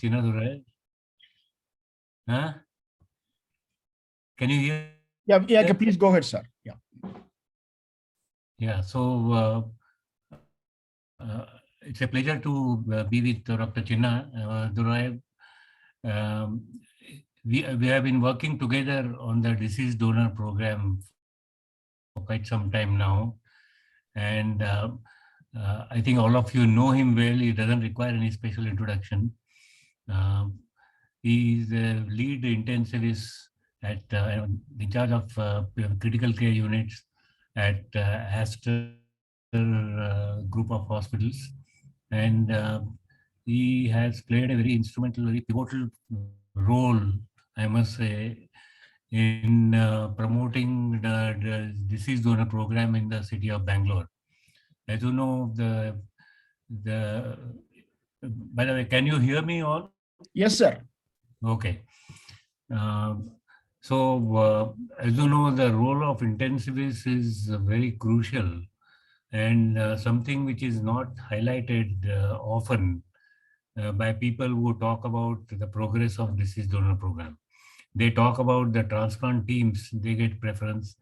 Chinnadurai. Huh? Can you hear? Yeah, okay, please go ahead, sir. Yeah. Yeah, so it's a pleasure to be with Dr. Chinnadurai. Um, we have been working together on the deceased donor program for quite some time now. And I think all of you know him well. He doesn't require any special introduction. He is the lead intensivist at in charge of critical care units at Aster group of hospitals, and he has played a very instrumental, very pivotal role, I must say, in promoting the deceased donor program in the city of Bangalore. As you know, the by the way, can you hear me all? Yes, sir. Okay. As you know, the role of intensivist is very crucial and something which is not highlighted often by people who talk about the progress of deceased donor program. They talk about the transplant teams, they get preference.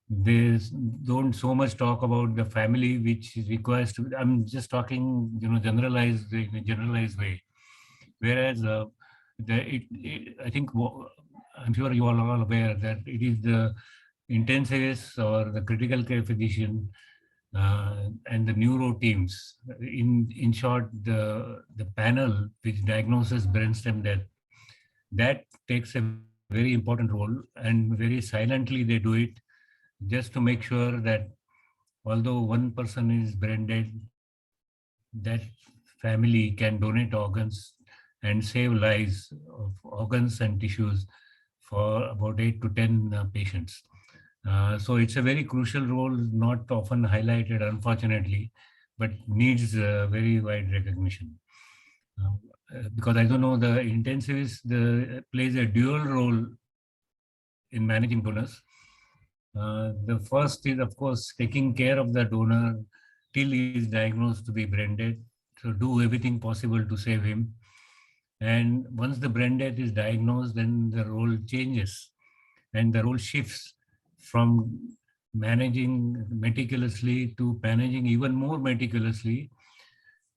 They don't so much talk about the family, which requires to, I'm just talking, generalized in a generalized way. Whereas I think I'm sure you all are all aware that it is the intensivist or the critical care physician and the neuro teams. In short, the panel which diagnoses brainstem death, that takes a very important role, and very silently they do it just to make sure that although one person is brain dead, that family can donate organs and save lives of organs and tissues for about 8 to 10 patients. So it's a very crucial role, not often highlighted, unfortunately, but needs very wide recognition. Because I don't know, the intensivist plays a dual role in managing donors. The first is, of course, taking care of the donor till he is diagnosed to be brain dead. So do everything possible to save him. And once the brain death is diagnosed, then the role changes and the role shifts from managing meticulously to managing even more meticulously,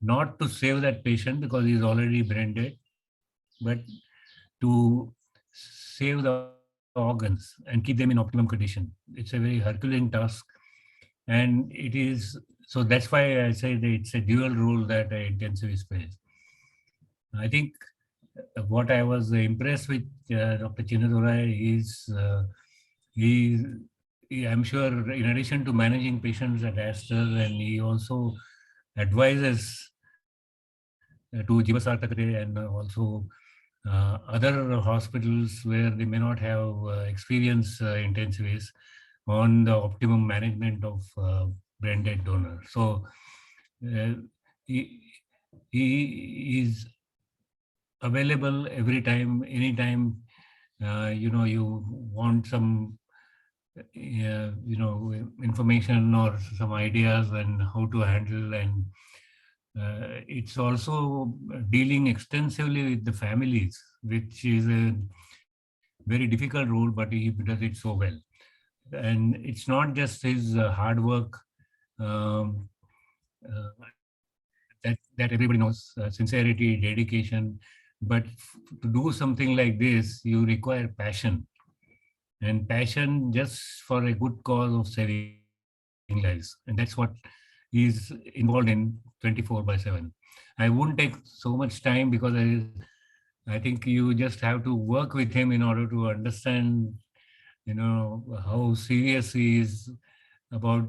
not to save that patient because he's already brain dead, but to save the organs and keep them in optimum condition. It's a very Herculean task. And it is, so that's why I say that it's a dual role that an intensivist plays. I think what I was impressed with Dr. Chinnadurai is I'm sure in addition to managing patients at Aster, and he also advises to Jiva Sarthakare and also other hospitals where they may not have experience intensivists on the optimum management of brain dead donor. So he, he is available every time, anytime, you want some, information or some ideas and how to handle. And it's also dealing extensively with the families, which is a very difficult role, but he does it so well. And it's not just his hard work um, uh, that everybody knows, sincerity, dedication, but to do something like this, you require passion, and passion just for a good cause of saving lives. And that's what he's involved in 24/7. I won't take so much time because I think you just have to work with him in order to understand, how serious he is about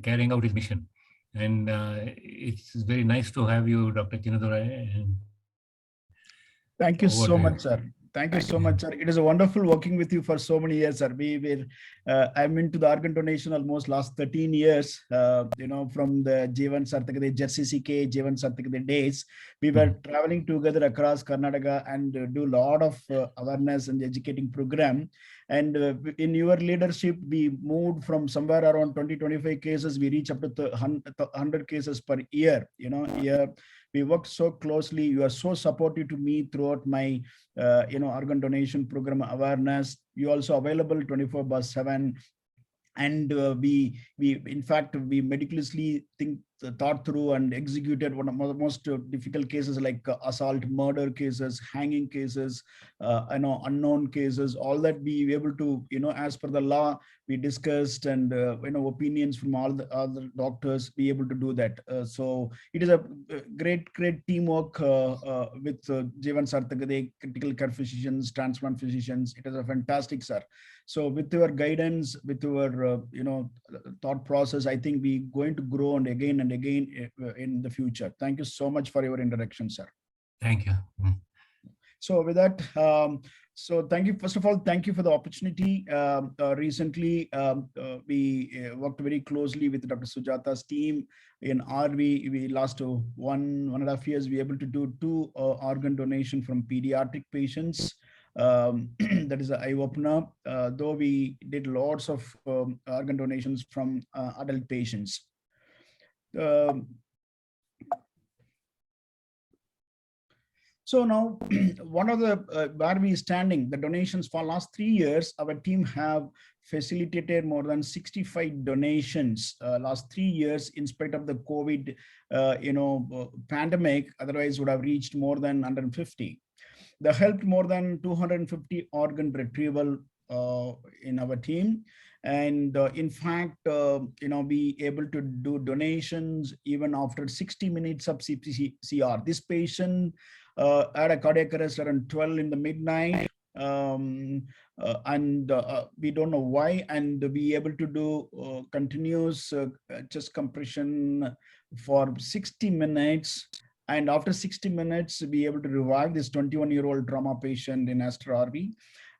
carrying out his mission. And it's very nice to have you, Dr. Chinnadurai. And Thank you over so to you. much, sir. Thank you so much, sir. It is a wonderful working with you for so many years, sir. I'm into the organ donation almost last 13 years, from the Jeevan Sarthakade, JCCK, Jeevan Sarthakade days. We were traveling together across Karnataka and do a lot of awareness and educating program. And in your leadership, we moved from somewhere around 20-25 cases. We reach up to 100 cases per year, We work so closely. You are so supportive to me throughout my, organ donation program awareness. You also available 24/7. And we in fact we meticulously thought through and executed one of the most difficult cases, like assault, murder cases, hanging cases, unknown cases, all that we were able to, as per the law, we discussed, and opinions from all the other doctors, be able to do that. So it is a great teamwork with Jeevan Sarthakade, critical care physicians, transplant physicians. It is a fantastic, sir. So with your guidance, with your thought process, I think we going to grow and again in the future. Thank you so much for your introduction, sir. Thank you. So with that, so thank you. First of all, thank you for the opportunity. Recently, we worked very closely with Dr. Sujata's team in RV. We last 1.5 years, we were able to do 2 organ donation from pediatric patients. That is an eye opener, though we did lots of organ donations from adult patients. So now, one of the where we standing, the donations for last 3 years, our team have facilitated more than 65 donations last 3 years, in spite of the COVID, pandemic. Otherwise, would have reached more than 150. They helped more than 250 organ retrieval in our team. And in fact, we able to do donations even after 60 minutes of CPR. This patient had a cardiac arrest around 12 in the midnight. And we don't know why, and we able to do continuous chest compression for 60 minutes. And after 60 minutes, we able to revive this 21-year-old trauma patient in Aster RV.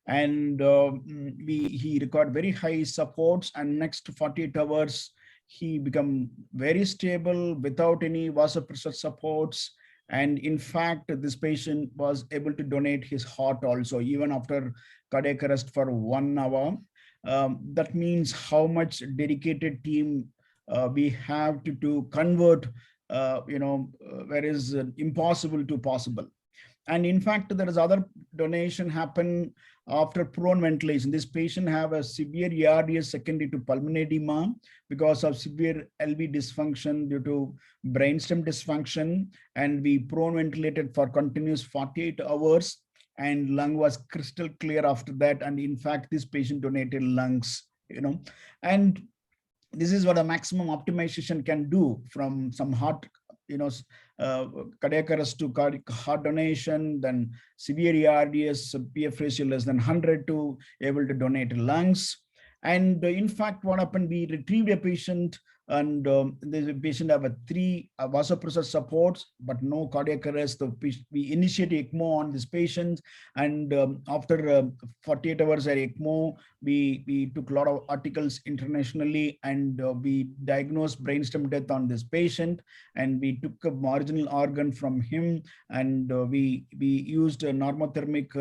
And he required very high supports, and next 48 hours, he become very stable without any vasopressor supports. And in fact, this patient was able to donate his heart also, even after cardiac arrest for 1 hour. That means how much dedicated team we have to convert, where is impossible to possible. And in fact, there is other donation happen after prone ventilation. This patient have a severe ARDS secondary to pulmonary edema because of severe LV dysfunction due to brainstem dysfunction, and we prone ventilated for continuous 48 hours, and lung was crystal clear after that. And in fact, this patient donated lungs, and this is what a maximum optimization can do from some heart, cardiac arrest to heart donation, then severe ARDS, PF ratio less than 100 to able to donate lungs. And in fact, what happened, we retrieved a patient, and the patient have 3 vasopressor supports, but no cardiac arrest. So we initiated ECMO on this patient, and after 48 hours at ECMO, we took a lot of articles internationally, and we diagnosed brainstem death on this patient, and we took a marginal organ from him, and we used a normothermic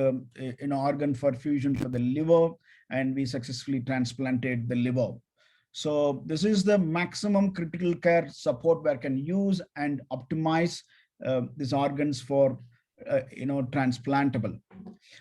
organ for fusion for the liver, and we successfully transplanted the liver. So this is the maximum critical care support where can use and optimize these organs for transplantable.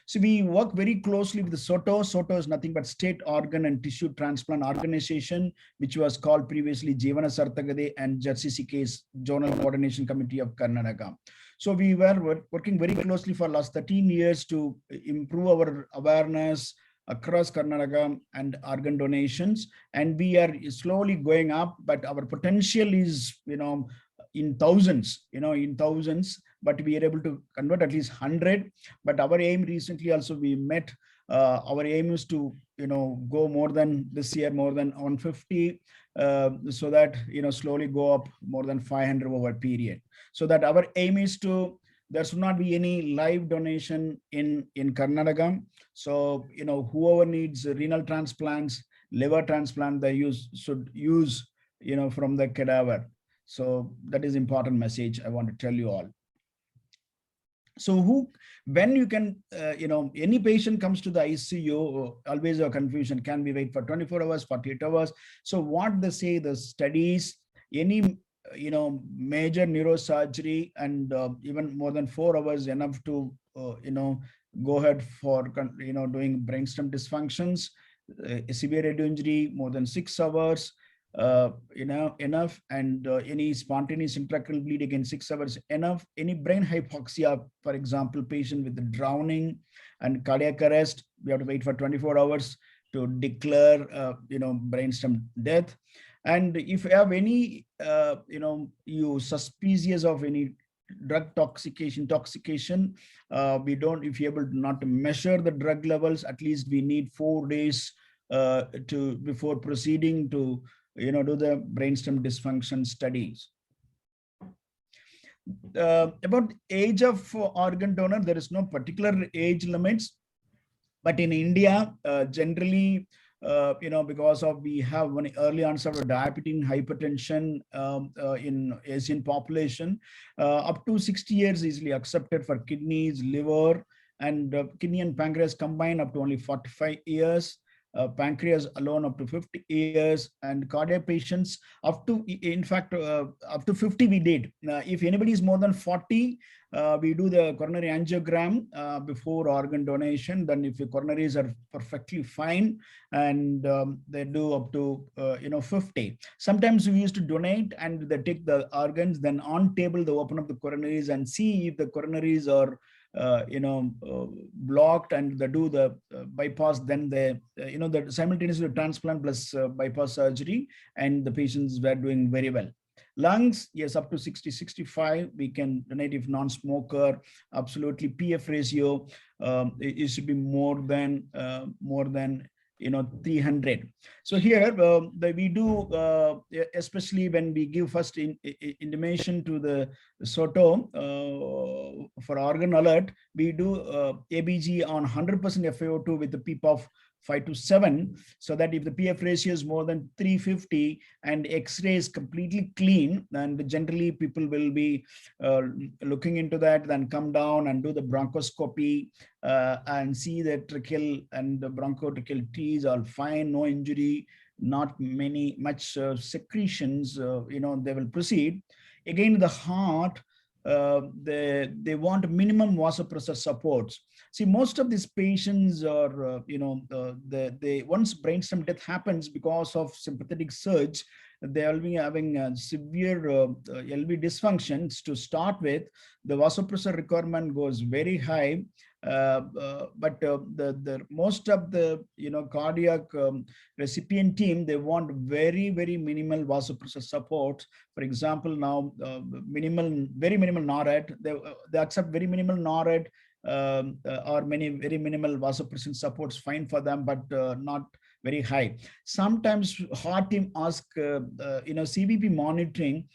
So we work very closely with the SOTO. SOTO is nothing but State Organ and Tissue Transplant Organization, which was called previously Jeevana Sarthakade and JCCK's Zonal Coordination Committee of Karnataka. So we were working very closely for last 13 years to improve our awareness across Karnataka and organ donations, and we are slowly going up, but our potential is in thousands, but we are able to convert at least 100. But our aim recently also we met, our aim is to go more than this year, more than 150, so that slowly go up more than 500 over a period. So that our aim is to, there should not be any live donation in Karnataka. So whoever needs renal transplants, liver transplant, they should use from the cadaver. So that is important message I want to tell you all. So when you can, any patient comes to the ICU, always a confusion, can we wait for 24 hours, 48 hours? So what they say, the studies, any major neurosurgery, and even more than 4 hours enough to go ahead for doing brainstem dysfunctions. Severe head injury more than 6 hours, enough, and any spontaneous intracranial bleed again 6 hours enough. Any brain hypoxia, for example, patient with the drowning and cardiac arrest, we have to wait for 24 hours to declare brainstem death. And if you have any you suspicious of any drug toxication, we don't, if you're able not to measure the drug levels, at least we need 4 days to before proceeding to do the brainstem dysfunction studies. About age of organ donor, there is no particular age limits, but in India, generally, because of we have one early onset of diabetes, hypertension in Asian population, up to 60 years easily accepted for kidneys, liver, and kidney and pancreas combined up to only 45 years. Pancreas alone up to 50 years, and cardiac patients up to, in fact, up to 50 we did. If anybody is more than 40, we do the coronary angiogram before organ donation. Then if the coronaries are perfectly fine, and they do up to 50. Sometimes we used to donate and they take the organs, then on table they open up the coronaries and see if the coronaries are blocked, and they do the bypass, then they the simultaneously transplant plus bypass surgery, and the patients were doing very well. Lungs, yes, up to 60-65 we can donate if non-smoker. Absolutely, PF ratio it should be more than 300. So here we do, especially when we give first intimation to the SOTO for organ alert, we do ABG on 100% FiO2 with the PEEP of 5 to 7, so that if the PF ratio is more than 350 and X-ray is completely clean, then generally people will be looking into that, then come down and do the bronchoscopy and see the tracheal and the bronchotracheal T's all fine, no injury, not much secretions, they will proceed. Again, the heart, they want minimum vasopressor supports. See, most of these patients are, once brainstem death happens because of sympathetic surge, they will be having severe LV dysfunctions to start with. The vasopressor requirement goes very high, but the most of the cardiac recipient team, they want very minimal vasopressor support. For example, now very minimal NORAD, they accept very minimal NORAD or very minimal vasopressin supports, fine for them, but not very high. Sometimes heart team ask CVP monitoring,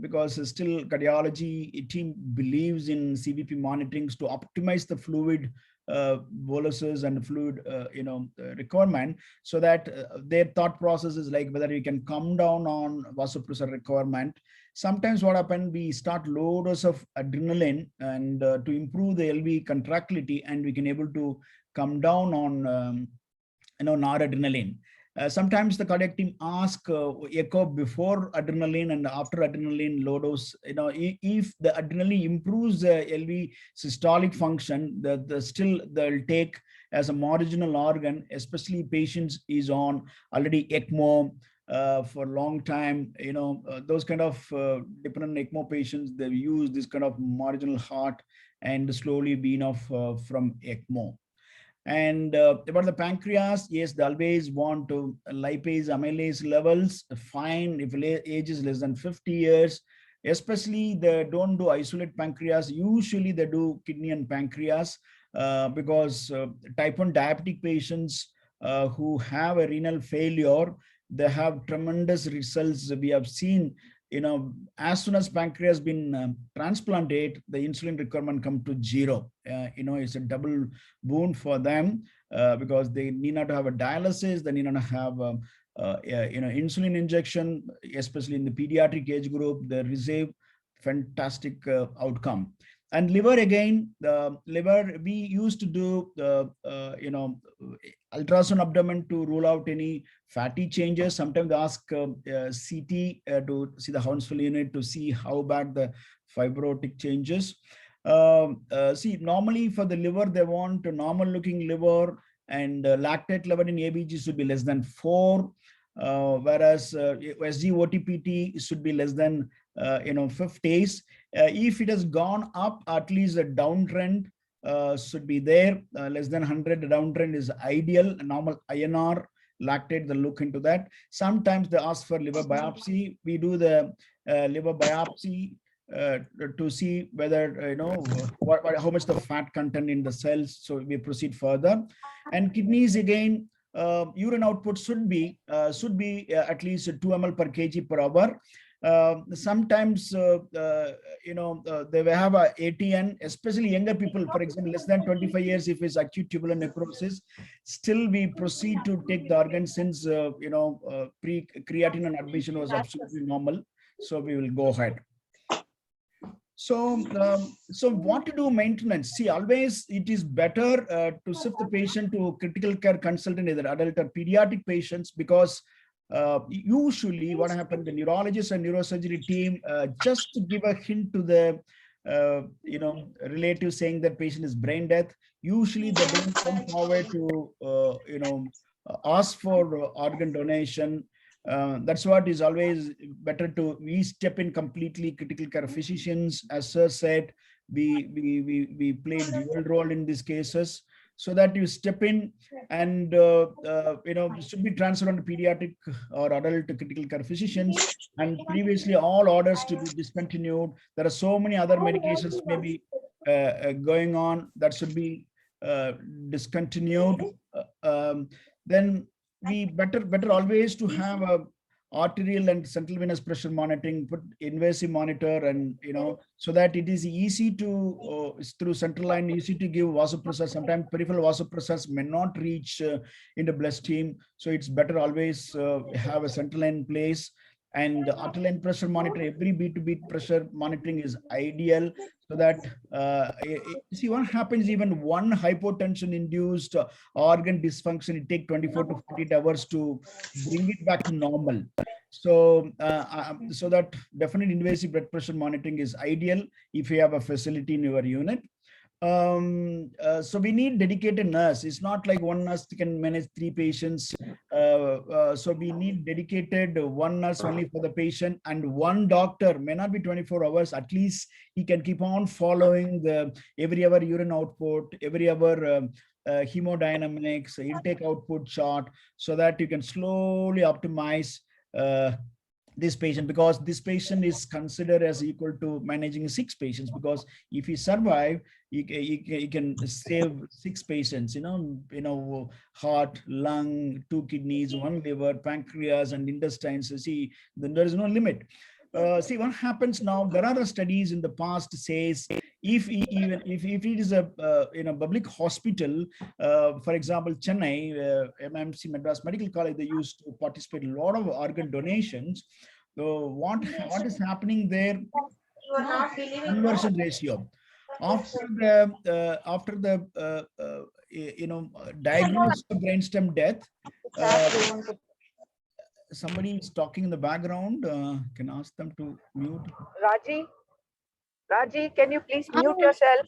because still cardiology team believes in CVP monitoring to optimize the fluid boluses and fluid requirement, so that their thought process is like whether we can come down on vasopressor requirement. Sometimes what happens, we start low dose of adrenaline and to improve the LV contractility, and we can able to come down on noradrenaline. Sometimes the cardiac team ask echo before adrenaline and after adrenaline low dose. If the adrenaline improves the LV systolic function, still they'll take as a marginal organ, especially patients is on already ECMO for a long time. Those kind of dependent ECMO patients, they use this kind of marginal heart and slowly wean off from ECMO. And about the pancreas, yes, they always want to lipase, amylase levels, fine if age is less than 50 years. Especially they don't do isolate pancreas. Usually they do kidney and pancreas because type 1 diabetic patients who have a renal failure, they have tremendous results. We have seen, as soon as pancreas been transplanted, the insulin requirement come to 0. It's a double boon for them because they need not to have a dialysis, they need not to have insulin injection, especially in the pediatric age group. They receive fantastic outcome. And liver, again, the liver, we used to do ultrasound abdomen to rule out any fatty changes. Sometimes they ask CT to see the Hounsfield unit to see how bad the fibrotic changes. See, normally for the liver, they want a normal looking liver, and lactate level in ABG should be less than 4, whereas SGOTPT should be less than 50s. If it has gone up, at least a downtrend should be there. Less than 100, the downtrend is ideal. Normal INR, lactate, they look into that. Sometimes they ask for liver biopsy. We do the liver biopsy to see whether how much the fat content in the cells. So we proceed further. And kidneys, again, urine output should be at least 2 ml per kg per hour. Sometimes they will have a ATN, especially younger people, for example, less than 25 years, if it's acute tubular necrosis, still we proceed to take the organ, since pre-creatinine admission was absolutely normal. So we will go ahead. So what to do maintenance? See, always it is better to shift the patient to critical care consultant, either adult or pediatric patients, because usually what happens, the neurologist and neurosurgery team just to give a hint to the relative saying that patient is brain death. Usually they don't come forward to ask for organ donation. That's what is always better to we step in completely. Critical care physicians, as sir said, we play dual role in these cases, so that you step in and should be transferred on to pediatric or adult critical care physicians, and previously all orders to be discontinued. There are so many other medications maybe going on that should be discontinued. Then we better always to have a arterial and central venous pressure monitoring, put invasive monitor, and so that it is easy to through central line, easy to give vasopressors. Sometimes peripheral vasopressors may not reach in the bloodstream, so it's better always have a central line in place. And the arterial pressure monitor, every beat to beat pressure monitoring is ideal, so that see what happens, even one hypotension induced organ dysfunction, it takes 24 to 48 hours to bring it back to normal. So so that definite invasive blood pressure monitoring is ideal if you have a facility in your unit. So we need dedicated nurse. It's not like one nurse can manage 3 patients. So we need dedicated one nurse only for the patient, and one doctor, may not be 24 hours, at least he can keep on following the every hour urine output, every hour hemodynamics, intake output chart, so that you can slowly optimize this patient, because this patient is considered as equal to managing 6 patients, because if he survive, you can save 6 patients, heart, lung, 2 kidneys, 1 liver, pancreas, and intestines. So see, then there is no limit. See what happens now. There are studies in the past says if it is a public hospital, for example, Chennai, MMC Madras Medical College, they used to participate in a lot of organ donations. So what is happening there? Conversion ratio. After the diagnosis of brainstem death, somebody is talking in the background. Can ask them to mute. Raji, can you please mute yourself?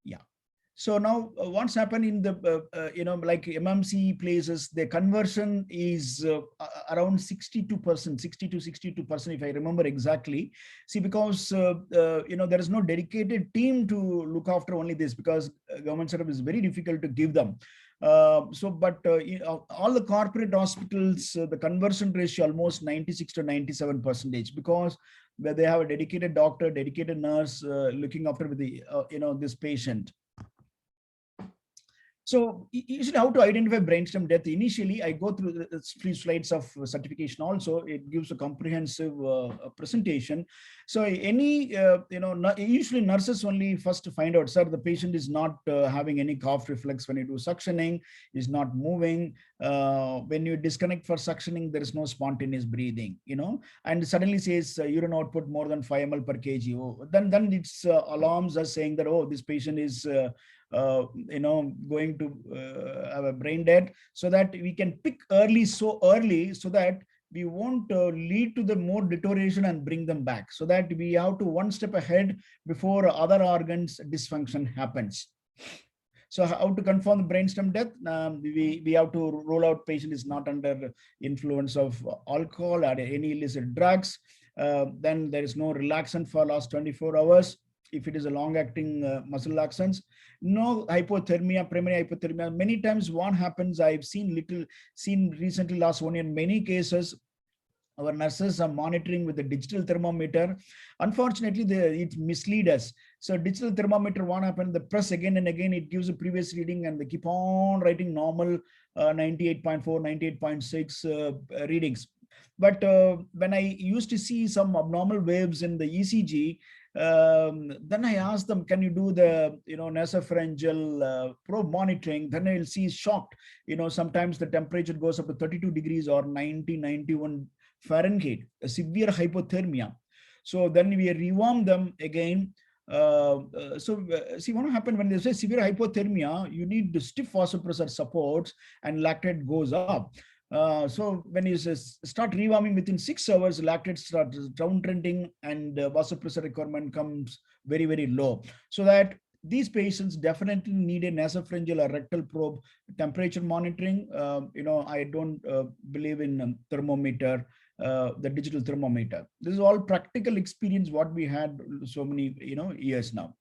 Yeah. So now what's happened in the, like MMC places, the conversion is around 62%, 60 to 62%, if I remember exactly. See, because, there is no dedicated team to look after only this, because government setup is very difficult to give them. But all the corporate hospitals, the conversion ratio almost 96 to 97%, because where they have a dedicated doctor, dedicated nurse looking after the, this patient. So usually how to identify brainstem death? Initially, I go through the 3 slides of certification also. It gives a comprehensive presentation. So any, usually nurses only first find out, sir, the patient is not having any cough reflex when you do suctioning, is not moving. When you disconnect for suctioning, there is no spontaneous breathing, and suddenly says urine output more than 5 ml per kg. Oh, then it's alarms us saying that, oh, this patient is going to have a brain dead, so that we can pick early, so that we won't lead to the more deterioration and bring them back, so that we have to one step ahead before other organs dysfunction happens. So how to confirm the brainstem death? We have to rule out patient is not under influence of alcohol or any illicit drugs. Then there is no relaxant for last 24 hours. If it is a long-acting muscle relaxants, no hypothermia, primary hypothermia. Many times what happens, I've seen recently last 1 year, in many cases, our nurses are monitoring with the digital thermometer. Unfortunately, it misleads us. So digital thermometer, what happened? The press again and again, it gives a previous reading and they keep on writing normal 98.4, 98.6 readings. But when I used to see some abnormal waves in the ECG, then I asked them, can you do the nasopharyngeal probe monitoring? Then I'll see shocked. Sometimes the temperature goes up to 32 degrees or 90, 91 Fahrenheit, a severe hypothermia. So then we rewarm them again. See what happened when they say severe hypothermia, you need the stiff vasopressor supports and lactate goes up. So when you start rewarming within 6 hours, lactate starts downtrending and vasopressor requirement comes very, very low. So that these patients definitely need a nasopharyngeal or rectal probe temperature monitoring. I don't believe in thermometer, the digital thermometer. This is all practical experience what we had so many years now.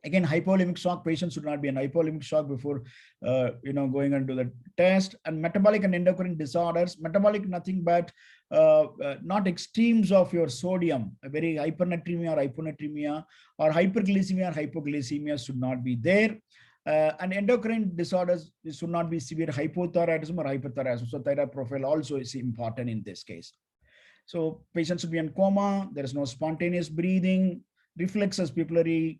Again, hypovolemic shock, patients should not be an hypovolemic shock before going into the test. And metabolic and endocrine disorders, metabolic nothing but not extremes of your sodium, a very hypernatremia or hyponatremia, or hyperglycemia or hypoglycemia should not be there. And endocrine disorders should not be severe hypothyroidism or hyperthyroidism. So thyroid profile also is important in this case. So patients should be in coma, there is no spontaneous breathing, reflexes, pupillary,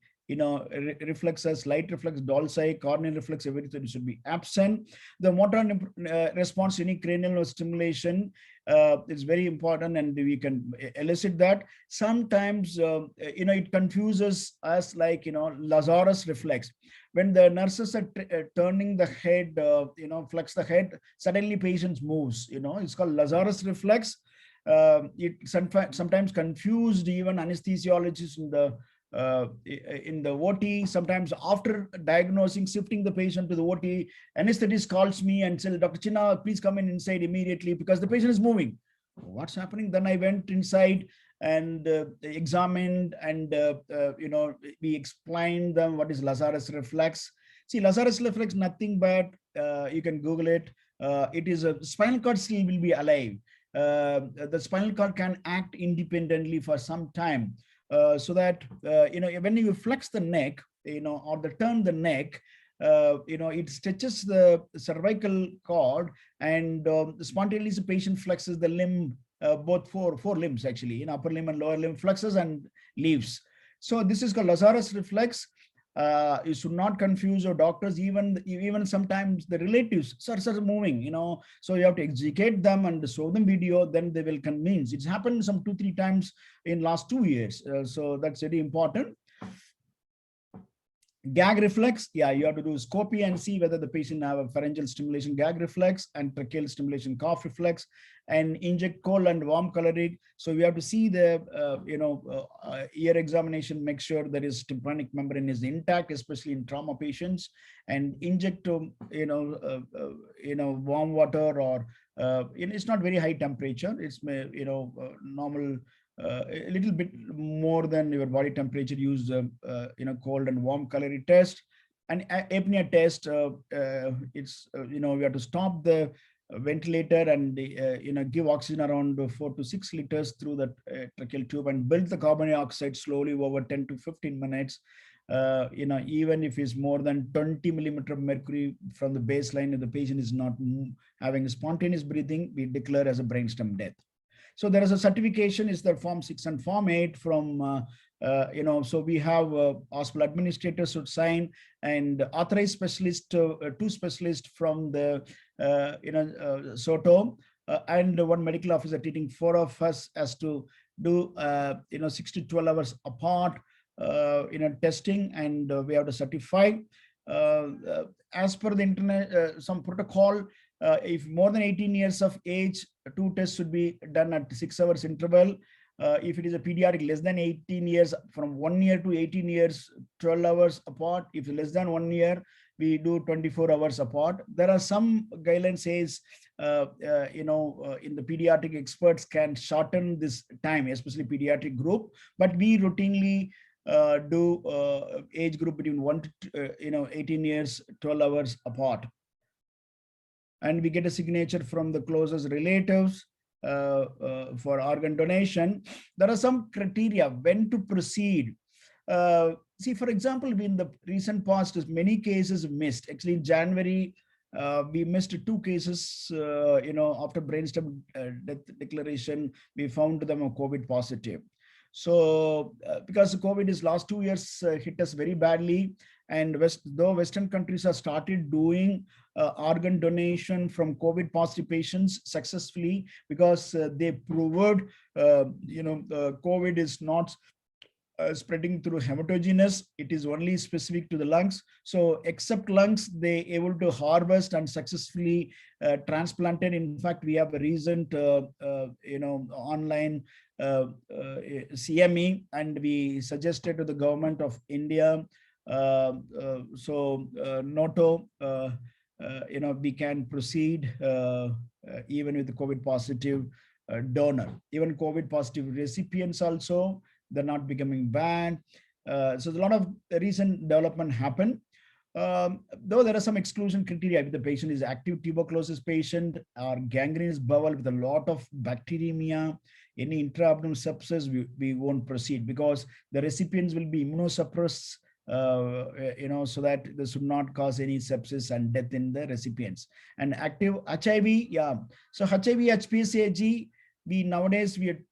reflexes, light reflex, Dolce, corneal reflex, everything should be absent. The motor response to any cranial stimulation is very important, and we can elicit that. Sometimes, it confuses us, like, Lazarus reflex. When the nurses are turning the head, flex the head, suddenly patient moves, it's called Lazarus reflex. It sometimes confused even anesthesiologists in the OT. Sometimes after diagnosing, shifting the patient to the OT, anesthetist calls me and says, Dr. Chinna, please come inside immediately because the patient is moving. What's happening? Then I went inside and examined, and we explained them what is Lazarus reflex. See, Lazarus reflex, nothing but you can Google it. It is a spinal cord still will be alive. The spinal cord can act independently for some time. So that when you flex the neck, or turn the neck, it stretches the cervical cord, and spontaneously the patient flexes the limb, both four limbs actually, in upper limb and lower limb flexes and leaves. So this is called Lazarus reflex. You should not confuse your doctors, even sometimes the relatives start moving, so you have to educate them and show them video, then they will convince. It's happened some 2-3 times in last 2 years. So that's very important. Gag reflex, you have to do scopy and see whether the patient have a pharyngeal stimulation gag reflex and tracheal stimulation cough reflex, and inject cold and warm caloric. So we have to see the ear examination, make sure there is tympanic membrane is intact, especially in trauma patients, and inject warm water, or it's not very high temperature. It's normal. A little bit more than your body temperature. Use cold and warm calorie test, and apnea test. It's we have to stop the ventilator and give oxygen around 4 to 6 liters through the tracheal tube, and build the carbon dioxide slowly over 10 to 15 minutes. even if it's more than 20 millimeter of mercury from the baseline, if the patient is not having spontaneous breathing, we declare as a brainstem death. So there is a certification, is the Form 6 and Form 8 from, so we have hospital administrators should sign, and authorized specialist, 2 specialists from the, SOTO, and 1 medical officer treating 4 of us as to do, 6 to 12 hours apart, testing, and we have to certify. As per the internet, some protocol, if more than 18 years of age, 2 tests should be done at 6 hours interval. If it is a pediatric less than 18 years, from 1 year to 18 years, 12 hours apart. If less than 1 year, we do 24 hours apart. There are some guidelines says, in the pediatric, experts can shorten this time, especially pediatric group, but we routinely do age group between 1 to 18 years, 12 hours apart. And we get a signature from the closest relatives for organ donation. There are some criteria when to proceed. See, for example, in the recent past, many cases missed. Actually, in January, we missed 2 cases, after brainstem death declaration, we found them a COVID positive. So because COVID is last 2 years hit us very badly, and though Western countries have started doing organ donation from COVID positive patients successfully, because they proved, COVID is not spreading through hematogenous, it is only specific to the lungs. So except lungs, they able to harvest and successfully transplanted. In fact, we have a recent online CME, and we suggested to the government of India, NOTO, we can proceed even with the COVID positive donor. Even COVID positive recipients also, they're not becoming bad. So a lot of recent development happened. Though there are some exclusion criteria, if the patient is active tuberculosis patient or gangrenous bowel with a lot of bacteremia, any intra-abdominal sepsis, we won't proceed, because the recipients will be immunosuppressed, so that this should not cause any sepsis and death in the recipients. And active HIV, yeah. So HIV, HPSAG, nowadays we are,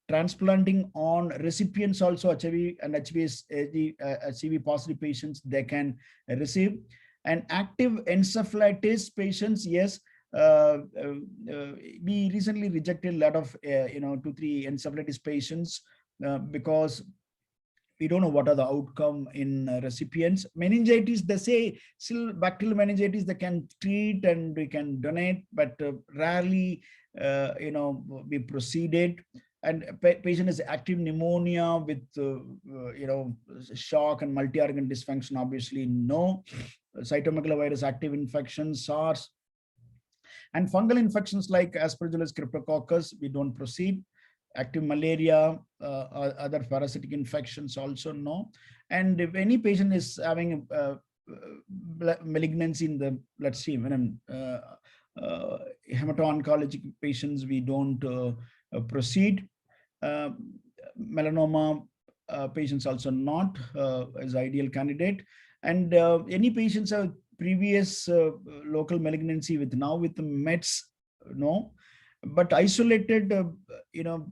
transplanting on recipients also. HIV and HIV positive patients, they can receive. And active encephalitis patients, yes, we recently rejected a lot of 2-3 encephalitis patients because we don't know what are the outcome in recipients. Meningitis, they say still bacterial meningitis they can treat and we can donate, but rarely we proceeded. And patient is active pneumonia with shock and multi-organ dysfunction, obviously no. Cytomegalovirus active infections, SARS, and fungal infections like Aspergillus cryptococcus, we don't proceed. Active malaria, other parasitic infections also no. And if any patient is having malignancy in the bloodstream, hemato-oncologic patients, we don't proceed. Melanoma patients also not as ideal candidate. And any patients have previous local malignancy with the meds, no. But isolated,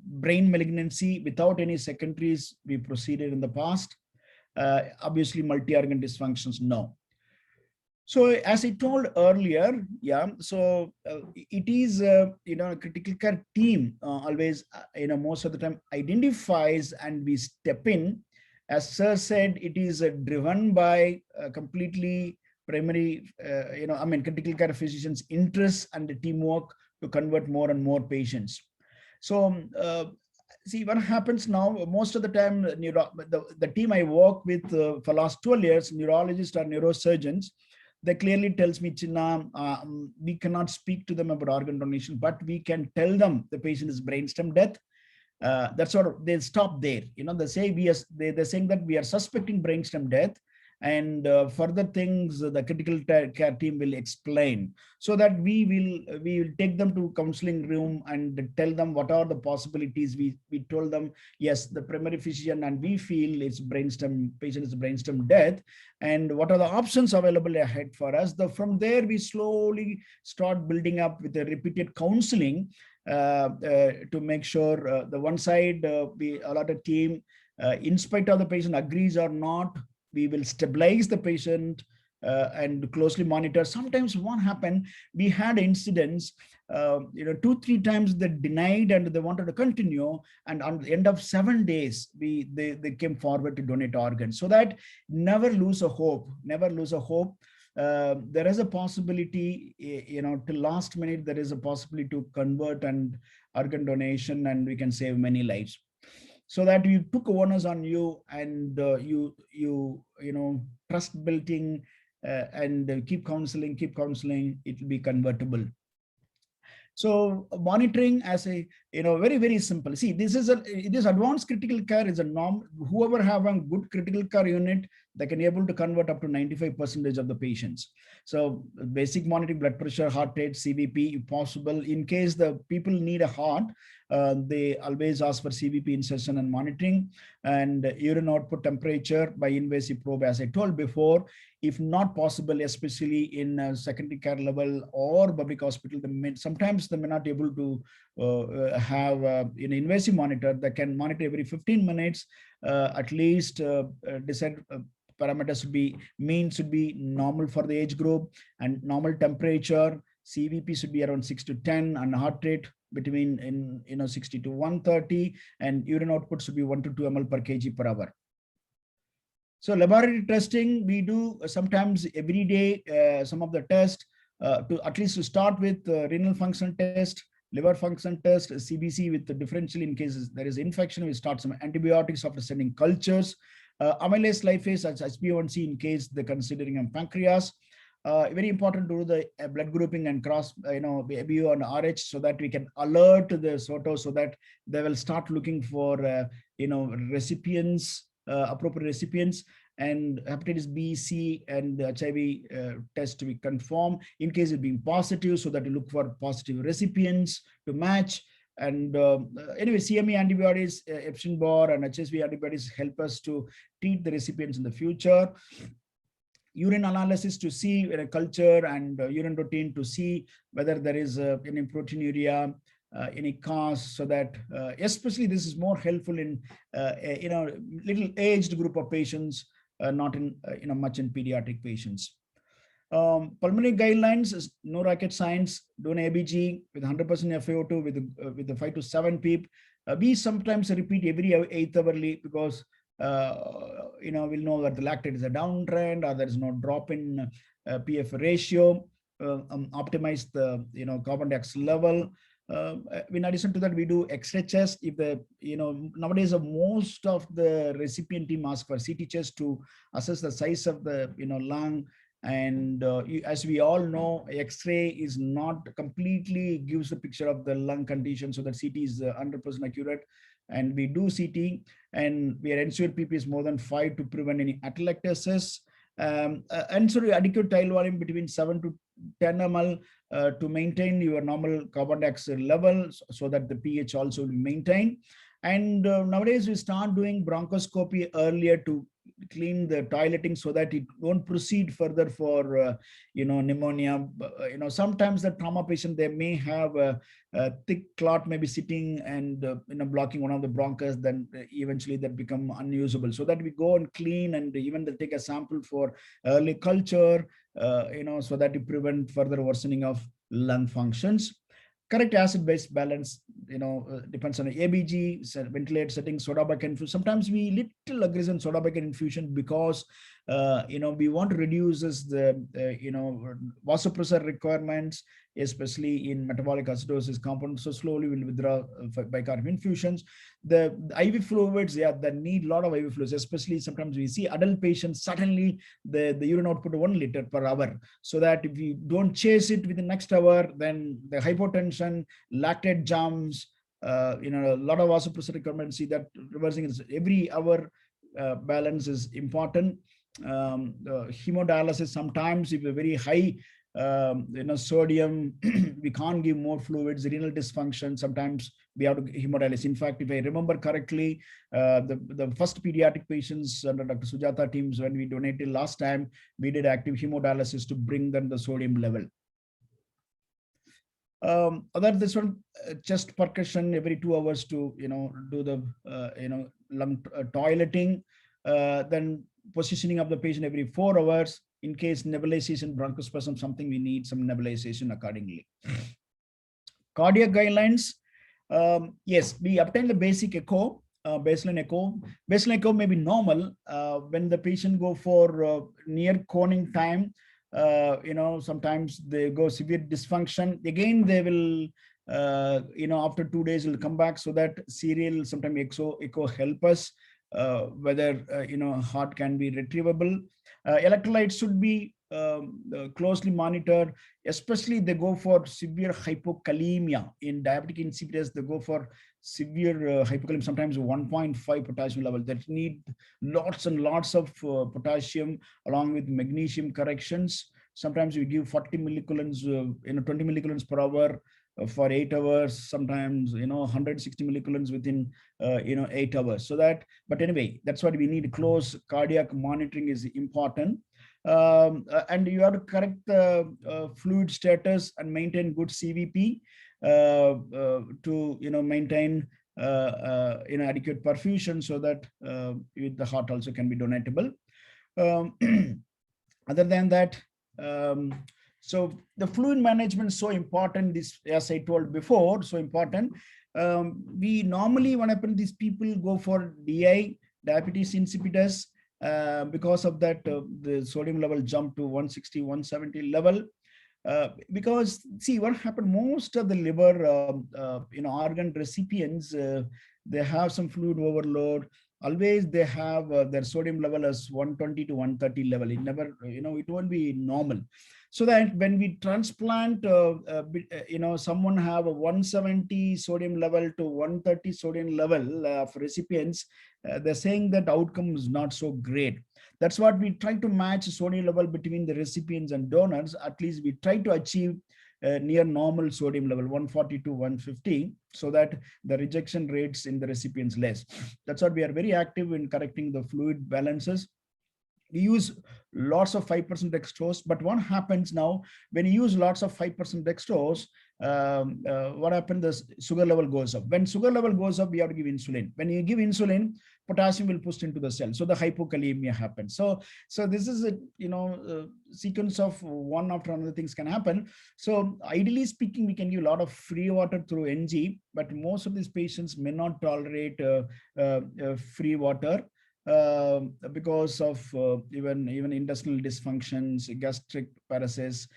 brain malignancy without any secondaries, we proceeded in the past. Obviously, multi-organ dysfunctions, no. So as I told earlier, yeah, so it is, a critical care team always, most of the time identifies and we step in. As Sir said, it is driven by completely primary, critical care physicians' interests and the teamwork to convert more and more patients. So see what happens now, most of the time, the team I work with for last 12 years, neurologists or neurosurgeons, they clearly tells me, Chinna, we cannot speak to them about organ donation, but we can tell them the patient is brainstem death. That's sort of, they'll stop there. They say they're saying that we are suspecting brainstem death, and further things the critical care team will explain, so that we will take them to counseling room and tell them what are the possibilities. We told them, yes, the primary physician and we feel it's brainstem, patient is brainstem death, and what are the options available ahead for us. From there we slowly start building up with a repeated counseling to make sure the one side we allot a team, in spite of the patient agrees or not, we will stabilize the patient and closely monitor. Sometimes what happened, we had incidents, 2-3 times they denied and they wanted to continue, and on the end of 7 days they came forward to donate organs. So that never lose a hope, never lose a hope. There is a possibility, till last minute there is a possibility to convert and organ donation, and we can save many lives. So that you took onus on you, and trust building, and keep counseling, it will be convertible. So monitoring as a, very, very simple. See, this advanced critical care is a norm. Whoever have a good critical care unit, they can able to convert up to 95% of the patients. So basic monitoring, blood pressure, heart rate, CVP, if possible. In case the people need a heart, they always ask for CVP insertion and monitoring, and urine output temperature by invasive probe, as I told before. If not possible, especially in secondary care level or public hospital, sometimes they may not able to have an invasive monitor that can monitor every 15 minutes. At least decide parameters should be, mean should be normal for the age group, and normal temperature. CVP should be around 6 to 10, and heart rate between 60 to 130, and urine output should be 1 to 2 ml per kg per hour. So laboratory testing, we do sometimes every day some of the tests, to at least to start with renal function test, liver function test, CBC with the differential in cases there is infection. We start some antibiotics after sending cultures. Amylase lipase as HbA1c in case they're considering a pancreas. Very important to do the blood grouping and cross, ABO and RH, so that we can alert the SOTO, so that they will start looking for, recipients, appropriate recipients, and hepatitis B, C, and HIV test to be confirmed. In case it being positive, so that you look for positive recipients to match. And anyway, CME antibodies, Epstein-Barr and HSV antibodies help us to treat the recipients in the future. Urine analysis to see a culture, and urine routine to see whether there is any proteinuria, any cause, so that especially this is more helpful in little aged group of patients, not in much in pediatric patients. Pulmonary guidelines is no rocket science. Do an ABG with 100% FiO2 with the 5 to 7 PEEP. We sometimes repeat every 8th hourly, because we'll know that the lactate is a downtrend, or there is no drop in PF ratio. Optimize the carbon dioxide level. In addition to that, we do X-ray chest. If the nowadays most of the recipient team ask for CT chest to assess the size of the lung. And as we all know, X-ray is not completely gives a picture of the lung condition, so that CT is 100% accurate. And we do CT, and we are ensure PP is more than 5 to prevent any atelectasis. Ensure adequate tile volume between 7 to 10 ml to maintain your normal carbon dioxide level, so that the pH also will be maintained. And nowadays we start doing bronchoscopy earlier to clean the toileting, so that it won't proceed further for pneumonia. Sometimes the trauma patient, they may have a thick clot maybe sitting and blocking one of the bronchus, then eventually that become unusable, so that we go and clean, and even they take a sample for early culture, so that you prevent further worsening of lung functions. Correct acid-base balance, depends on the ABG, ventilate setting, soda bucket infusion. Sometimes we little aggressive on soda bucket infusion, because we want to reduce the vasopressor requirements, especially in metabolic acidosis compounds. So slowly we'll withdraw bicarb infusions. The IV fluids, they need a lot of IV fluids, especially sometimes we see adult patients, suddenly the urine output 1 liter per hour. So that if you don't chase it within the next hour, then the hypotension, lactate jumps, a lot of vasopressor requirements. See that reversing is every hour balance is important. hemodialysis, sometimes if a very high sodium, we can't give more fluids, renal dysfunction, sometimes we have to hemodialysis. In fact, if I remember correctly, the first pediatric patients under Dr. Sujata teams, when we donated last time, we did active hemodialysis to bring them the sodium level. Other this one, chest percussion every 2 hours to do the lung toileting, then positioning of the patient every 4 hours. In case nebulization, bronchospasm, something we need some nebulization accordingly. Cardiac guidelines, yes, we obtain the basic echo, baseline echo. Baseline echo may be normal when the patient go for near coning time. Sometimes they go severe dysfunction. Again, they will, after 2 days will come back, so that serial sometimes echo help us whether heart can be retrievable. Electrolytes should be closely monitored, especially they go for severe hypokalemia. In diabetic insipidus, they go for severe hypokalemia, sometimes 1.5 potassium level, that need lots and lots of potassium along with magnesium corrections. Sometimes we give 40 millicoulomb, 20 millicoulomb per hour for 8 hours, sometimes 160 millicoulombs within 8 hours. So that, but anyway, that's what we need. Close cardiac monitoring is important. And you have to correct the fluid status and maintain good CVP to maintain adequate perfusion, so that the heart also can be donatable. Other than that, so the fluid management is so important. This, as I told before, so important. We normally, what happens, these people go for DI, diabetes insipidus, because of that the sodium level jumped to 160, 170 level. Because see what happened, most of the liver organ recipients, they have some fluid overload. Always they have their sodium level as 120 to 130 level. It never, it won't be normal. So that when we transplant, someone have a 170 sodium level to 130 sodium level of recipients, they're saying that outcome is not so great. That's what we try to match sodium level between the recipients and donors. At least we try to achieve near normal sodium level, 140 to 150, so that the rejection rates in the recipients less. That's what we are very active in correcting the fluid balances. We use lots of 5% dextrose, but what happens now when you use lots of 5% dextrose, what happens, the sugar level goes up. When sugar level goes up, we have to give insulin. When you give insulin, potassium will push into the cell, so the hypokalemia happens. So this is a sequence of one after another things can happen. So ideally speaking, we can give a lot of free water through NG, but most of these patients may not tolerate free water because of even intestinal dysfunctions, gastric paresis.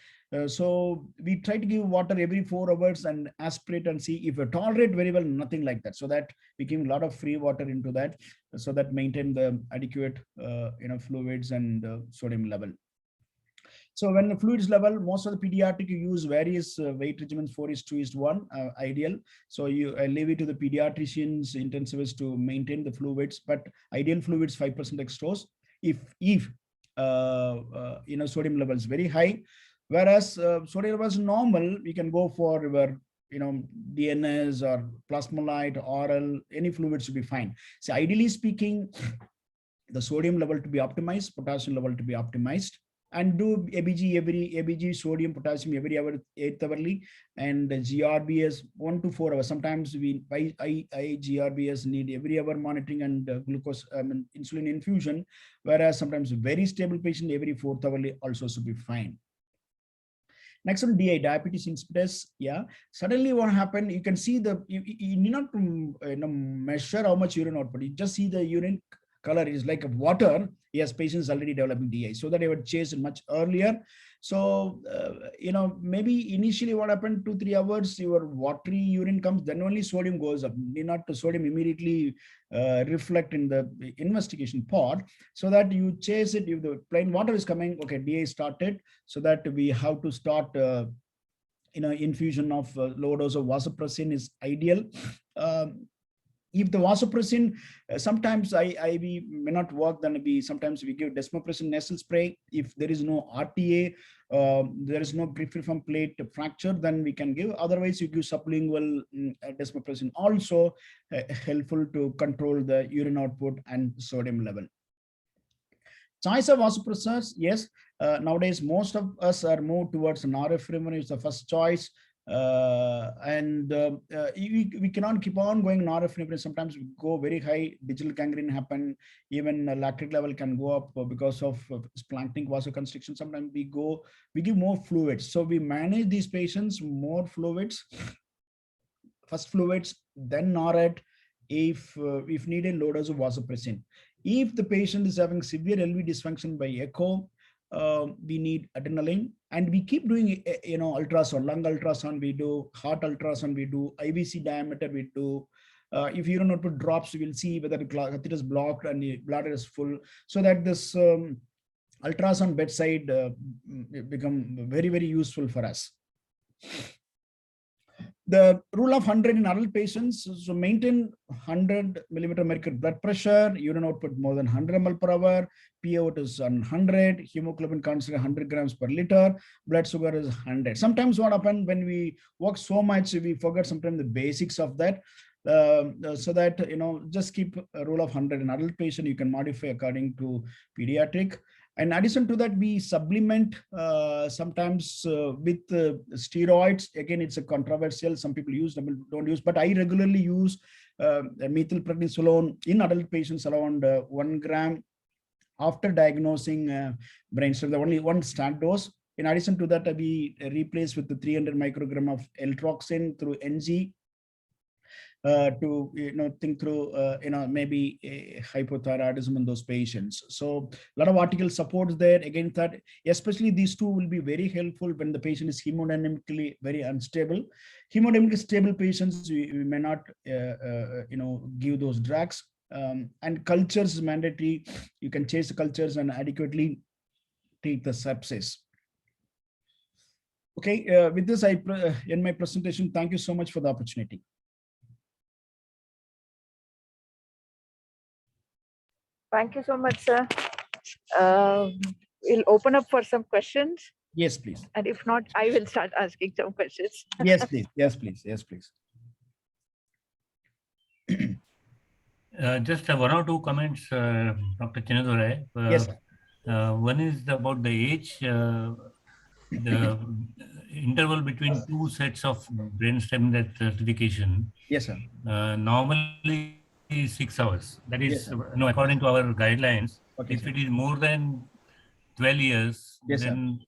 So we try to give water every 4 hours and aspirate and see if we tolerate very well, nothing like that. So that we give a lot of free water into that, so that maintain the adequate fluids and sodium level. So when the fluids level, most of the pediatric, you use various weight regimens, 4:2:1, ideal. So I leave it to the pediatricians, intensivists to maintain the fluids, but ideal fluids 5% dextrose. If sodium level is very high, whereas sodium level is normal, we can go for your DNS or plasmolite, oral, any fluids should be fine. So ideally speaking, the sodium level to be optimized, potassium level to be optimized, and do ABG sodium potassium every hour, 8 hourly, and GRBS 1 to 4 hours. Sometimes we GRBS need every hour monitoring and glucose insulin infusion, whereas sometimes very stable patient every 4th hourly also should be fine. Next one, DI, diabetes insipidus. Yeah, suddenly what happened, you can see you need not measure how much urine output, you just see the urine color is like water. Yes, patients already developing DI, so that I would chase much earlier. So maybe initially what happened, 2-3 hours your watery urine comes, then only sodium goes up. Need not to sodium immediately reflect in the investigation part, so that you chase it. If the plain water is coming, okay, DI started, so that we have to start infusion of low dose of vasopressin is ideal. If the vasopressin, sometimes we may not work, then sometimes we give desmopressin nasal spray. If there is no RTA, there is no peripheral plate fracture, then we can give. Otherwise, you give sublingual desmopressin, also helpful to control the urine output and sodium level. Choice of vasopressors, yes. Nowadays, most of us are moved towards norepinephrine is the first choice. We cannot keep on going norepinephrine. Sometimes we go very high, digital gangrene happen, even lactate level can go up because of splanchnic vasoconstriction. Sometimes we give more fluids. So we manage these patients more fluids, first fluids, then NORAD, if needed, low dose of vasopressin. If the patient is having severe LV dysfunction by echo, we need adrenaline, and we keep doing ultrasound, lung ultrasound we do, heart ultrasound we do, IVC diameter we do. If urine output drops, we will see whether the catheter is blocked and the bladder is full, so that this ultrasound bedside become very, very useful for us. The rule of 100 in adult patients, so maintain 100 millimeter mercury blood pressure, urine output more than 100 ml per hour, PaO is 100, hemoglobin considered 100 grams per liter, blood sugar is 100. Sometimes what happens when we work so much, we forget sometimes the basics of that. So that, just keep a rule of 100 in adult patient. You can modify according to pediatric. In addition to that, we supplement sometimes with steroids. Again, it's a controversial. Some people use, some don't use, but I regularly use methylprednisolone in adult patients around 1 gram after diagnosing brainstem. The only one start dose. In addition to that, we replace with the 300 microgram of L-troxin through NG. To think through maybe a hypothyroidism in those patients. So a lot of articles supports there against that. Especially these two will be very helpful when the patient is hemodynamically very unstable. Hemodynamically stable patients, we may not give those drugs. And cultures is mandatory. You can chase the cultures and adequately treat the sepsis. Okay, with this I end my presentation. Thank you so much for the opportunity. Thank you so much, sir. We'll open up for some questions. Yes, please. And if not, I will start asking some questions. Yes, please. Yes, please. Yes, please. Just one or two comments, Dr. Chinnadurai. Yes. One is about the age. The interval between two sets of brainstem certification. Yes, sir. Normally 6 hours. That is, Yes, according to our guidelines. Okay, if sir. it is more than 12 years, Yes, then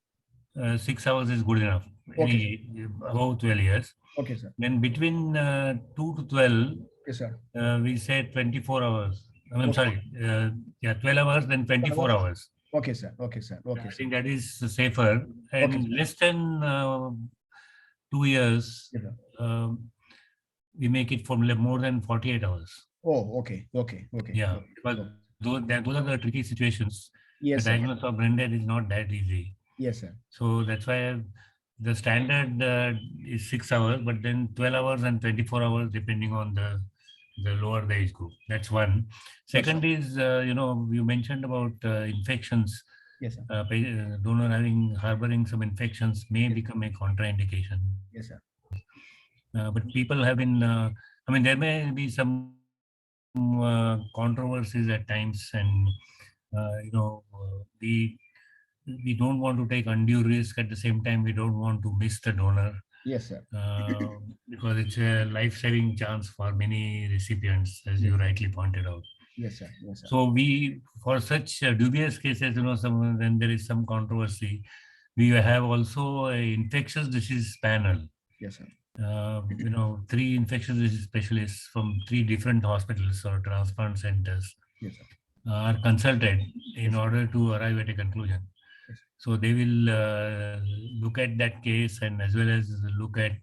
6 hours is good enough. Okay, Above 12 years. Okay, sir. Then between 2 to 12, Yes, sir. We say 24 hours. I mean, Okay. sorry, 12 hours, then 24 hours. Okay, sir. Okay, sir. Okay, I sir. think that is safer. And Okay, less than 2 years, Yes, sir. we make it for more than 48 hours. Oh, okay. Okay. Okay. Yeah, Okay. because those are the tricky situations. Yes, The sir. diagnosis of brain death is not that easy. Yes, sir. So that's why the standard is 6 hours, but then 12 hours and 24 hours, depending on the lower the age group. That's one. Second is, you mentioned about infections. Yes, sir. Donor harboring some infections may become a contraindication. Yes, sir. But people have been, there may be some controversies at times, and we don't want to take undue risk. At the same time, we don't want to miss the donor. Yes, sir. Because it's a life-saving chance for many recipients, as you rightly pointed out. Yes, sir. Yes, sir. So for such dubious cases, when there is some controversy, we have also an infectious disease panel. Yes, sir. 3 infectious disease specialists from 3 different hospitals or transplant centers Yes, sir. are consulted in order to arrive at a conclusion. Yes. So they will look at that case and as well as look at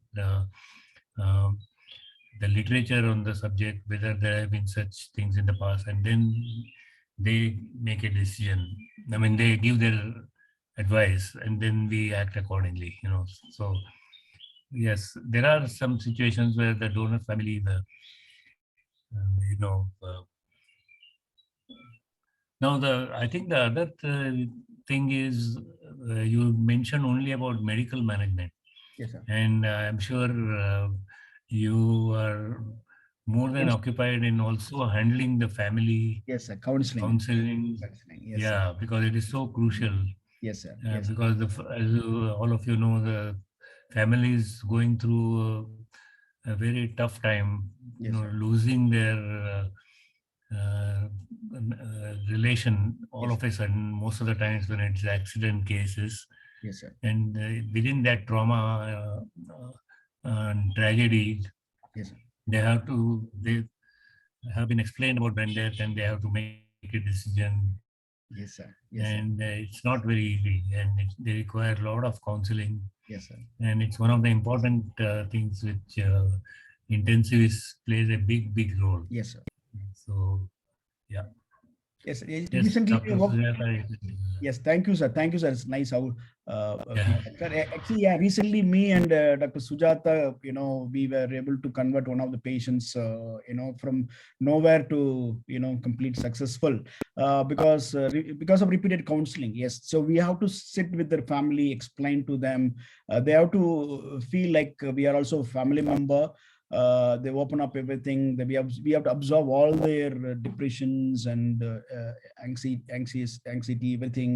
the literature on the subject, whether there have been such things in the past, and then they make a decision. They give their advice and then we act accordingly, So yes, there are some situations where the donor family you know, now I think the other thing is you mentioned only about medical management, Yes, sir. and I'm sure you are more than Yes, occupied in also handling the family yes, sir. Counseling. counseling. Counseling. Yes, sir. Yeah, because it is so crucial. Yes, sir. Yes. Because as all of you know, the family is going through a very tough time, Yes, sir. losing their uh, relation all Yes. of a sudden, most of the times when it's accident cases. Yes, sir. And within that trauma and tragedy, Yes, sir. they have been explained about brain death and they have to make a decision. Yes, sir. Yes, And sir. it's not very easy, and they require a lot of counseling. Yes, sir. And it's one of the important things which intensivist plays a big role. Yes, sir. So, yeah. Yes. Yes, Recently, Dr. Sujata. yes, thank you, sir. Thank you, sir. It's nice how Yeah. feedback. Sir, actually, yeah, recently me and Dr. Sujata, we were able to convert one of the patients, from nowhere to, complete successful, because of repeated counseling. Yes. So we have to sit with their family, explain to them. They have to feel like we are also a family member. They open up everything. We have to absorb all their depressions and anxiety, everything.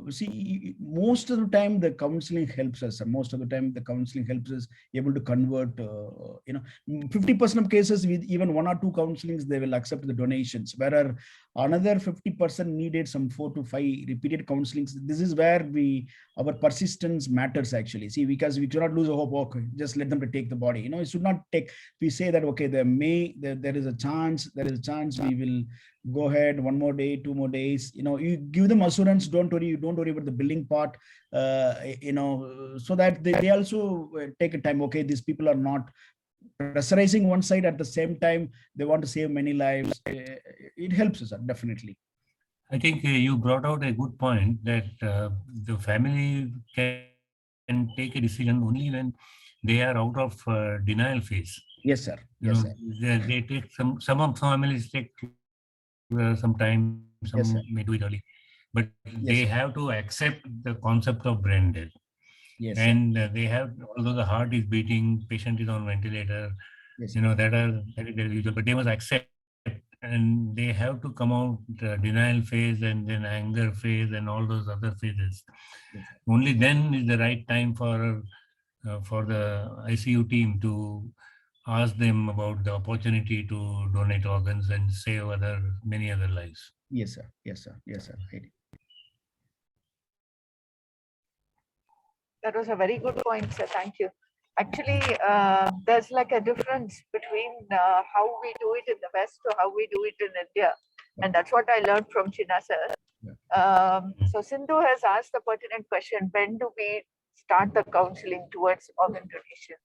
See, most of the time the counseling helps us. And most of the time the counseling helps us able to convert. 50% of cases with even one or two counselings, they will accept the donations. Whereas another 50% needed some 4 to 5 repeated counselings. This is where our persistence matters actually. See, because we cannot lose a hope. Okay, just let them to take the body. It should not take. We say that okay, there is a chance. There is a chance we will go ahead 1 more day, 2 more days. You give them assurance. Don't worry. You don't worry about the billing part. So that they also take a time. Okay, these people are not pressurizing one side at the same time. They want to save many lives. It helps us definitely. I think you brought out a good point that the family can take a decision only when they are out of denial phase. Yes, sir. Yes, sir. They take some of families take some time, some may Yes, do sir. it early, but they Yes, have sir. to accept the concept of brain death. Yes, sir. And they have, although the heart is beating, patient is on ventilator, Yes, sir. that is their usual, but they must accept, and they have to come out denial phase and then anger phase and all those other phases. Yes, sir. Only then is the right time for the ICU team to ask them about the opportunity to donate organs and save many other lives. Yes, sir. Yes, sir. Yes, sir. Right. That was a very good point, sir. Thank you. Actually, there's like a difference between how we do it in the West to how we do it in India. And that's what I learned from Chinna, sir. So Sindhu has asked the pertinent question, when do we start the counseling towards organ donation?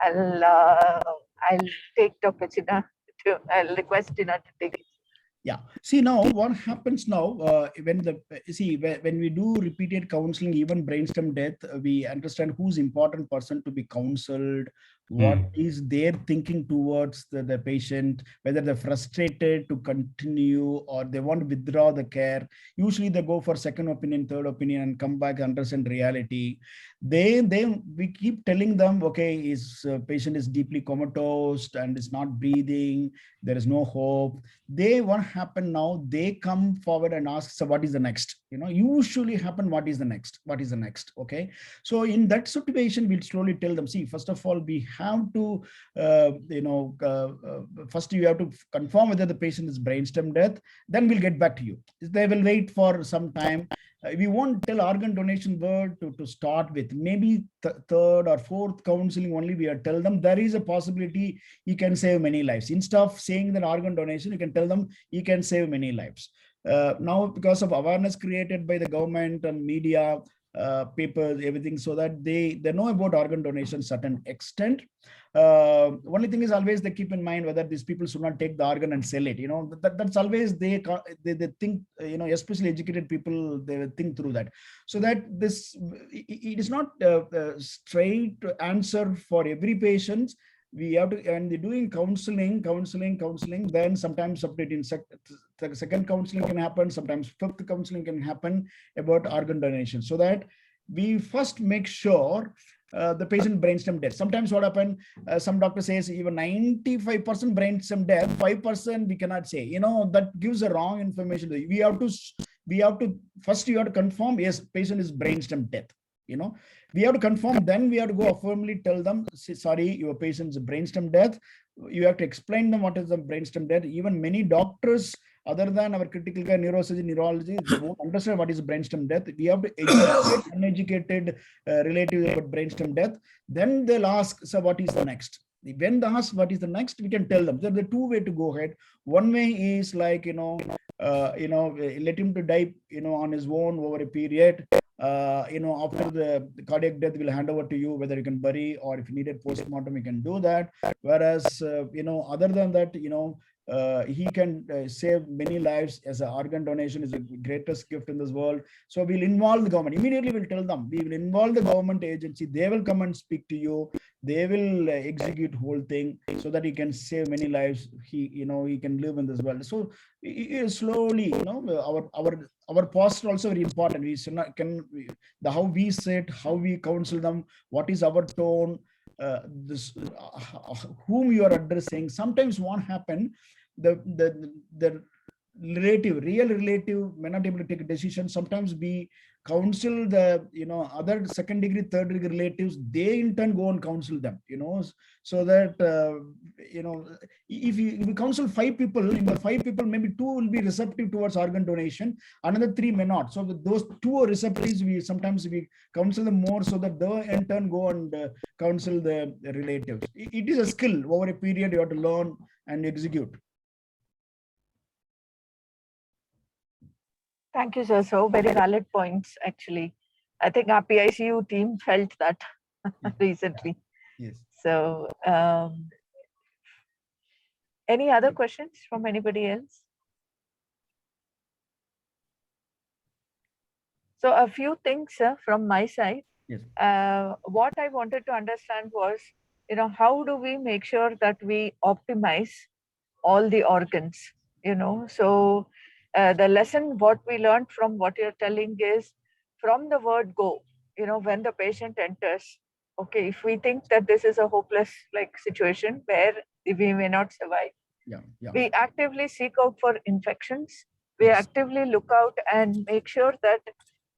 I'll take Dr. Chinna, I'll request Chinna to take it. Yeah. See, now what happens now when we do repeated counseling, even brainstem death, we understand who's important person to be counseled, what is their thinking towards the patient, whether they're frustrated to continue or they want to withdraw the care. Usually they go for second opinion, third opinion, and come back understand reality. We keep telling them, okay, his patient is deeply comatose and is not breathing. There is no hope. What happen now, they come forward and ask, so what is the next? Usually happen, what is the next? Okay. So in that situation, we'll slowly tell them, see, first of all, we have to, first you have to confirm whether the patient is brainstem death, then we'll get back to you. They will wait for some time. We won't tell organ donation word to start with. Maybe third or fourth counseling only we are tell them there is a possibility you can save many lives. Instead of saying that organ donation, you can tell them you can save many lives. Now, because of awareness created by the government and media, papers, everything, so that they know about organ donation certain extent. Only thing is always they keep in mind whether these people should not take the organ and sell it. That's always they think, especially educated people, they will think through that. So that it is not a straight answer for every patient. we have to, and they're doing counseling. Then sometimes update in second counseling can happen. Sometimes fifth counseling can happen about organ donation, so that we first make sure the patient brainstem death. Sometimes what happen, some doctor says even 95% brainstem death, 5% we cannot say. That gives a wrong information. We have to first, you have to confirm, yes, patient is brainstem death. We have to confirm, then we have to go firmly tell them, sorry, your patient's brainstem death. You have to explain them what is the brainstem death. Even many doctors, other than our critical care neurosurgery, neurology, they won't understand what is brainstem death. We have to educate uneducated relatives about brainstem death. Then they'll ask, so what is the next? When they ask what is the next, we can tell them. There's the two way to go ahead. One way is like, let him to die, on his own over a period. After the cardiac death, we'll hand over to you whether you can bury, or if you need a postmortem, you can do that. Whereas, other than that, he can save many lives. As an organ donation is the greatest gift in this world. So we'll involve the government. Immediately we'll tell them, we will involve the government agency. They will come and speak to you. They will execute whole thing so that he can save many lives. He can live in this world. So slowly, our posture also very important. We should not, how we sit, how we counsel them, what is our tone, whom you are addressing. Sometimes what happen, the real relative may not able to take a decision. Sometimes we counsel the other second degree, third degree relatives. They in turn go and counsel them. So that if you counsel 5 people, in the 5 people, maybe 2 will be receptive towards organ donation, another 3 may not. So those 2 are receptives, we sometimes counsel them more, so that they in turn go and counsel the relatives. It is a skill. Over a period, you have to learn and execute. Thank you, sir. So very valid points, actually. I think our PICU team felt that recently. Yes. So any other questions from anybody else? So a few things from my side. Yes. What I wanted to understand was, how do we make sure that we optimize all the organs? So the lesson, what we learned from what you're telling is, from the word go, when the patient enters, okay, if we think that this is a hopeless situation where we may not survive, we actively seek out for infections. We actively look out and make sure that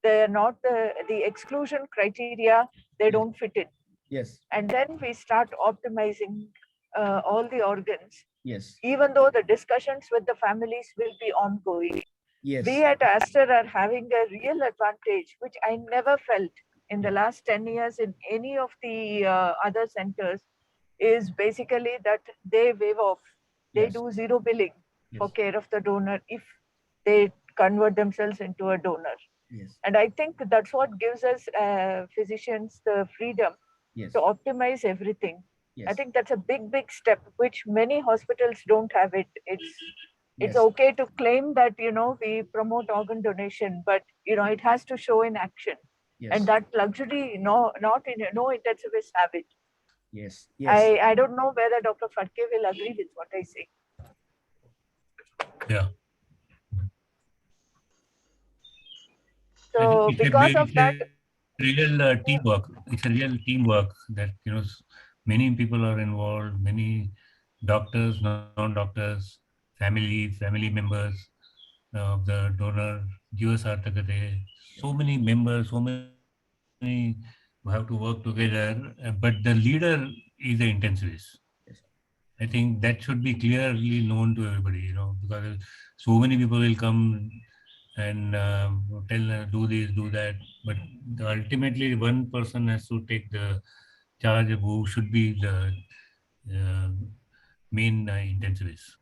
they're not the exclusion criteria, they don't fit in. Yes. And then we start optimizing all the organs. Yes. Even though the discussions with the families will be ongoing. Yes. We at Aster are having a real advantage, which I never felt in the last 10 years in any of the other centers, is basically that they waive off. They do zero billing for care of the donor if they convert themselves into a donor. Yes. And I think that's what gives us physicians the freedom to optimize everything. Yes. I think that's a big step, which many hospitals don't have it. It's okay to claim that, we promote organ donation, but, it has to show in action. Yes. And that luxury, no intensivists have it. Yes. Yes. I don't know whether Dr. Fatke will agree with what I say. Yeah. So because of that, real teamwork. It's a real teamwork that many people are involved. Many doctors, non-doctors, family members of the donor. So many members, so many who have to work together. But the leader is the intensivist. I think that should be clearly known to everybody. Because so many people will come and tell, do this, do that. But ultimately, one person has to take the charge of who should be the main intensivist.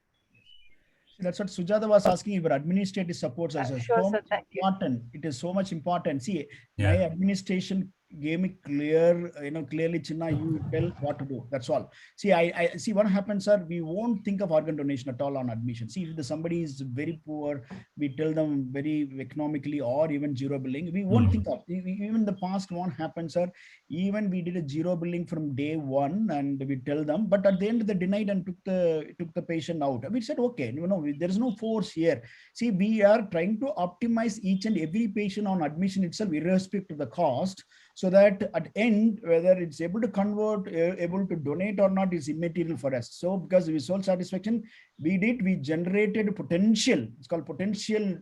That's what Sujata was asking about administrative supports. Sure, so sir, thank you. important. It is so much important. See, my administration gave me clear, clearly, Chinna, you tell what to do. That's all. See, I see what happens, sir. We won't think of organ donation at all on admission. See, if somebody is very poor, we tell them very economically or even zero billing. We won't think of, even in the past, what happens, sir. Even we did a zero billing from day one, and we tell them, but at the end they denied and took the patient out. We said, okay, there is no force here. See, we are trying to optimize each and every patient on admission itself, irrespective of the cost, so that at end, whether it's able to convert, able to donate or not is immaterial for us. So because with soul satisfaction, we generated potential. It's called potential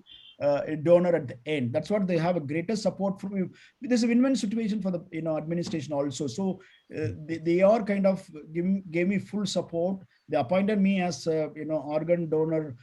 donor at the end. That's what they have a greater support from you. There's a win-win situation for the administration also. So they are kind of gave me full support. They appointed me as organ donor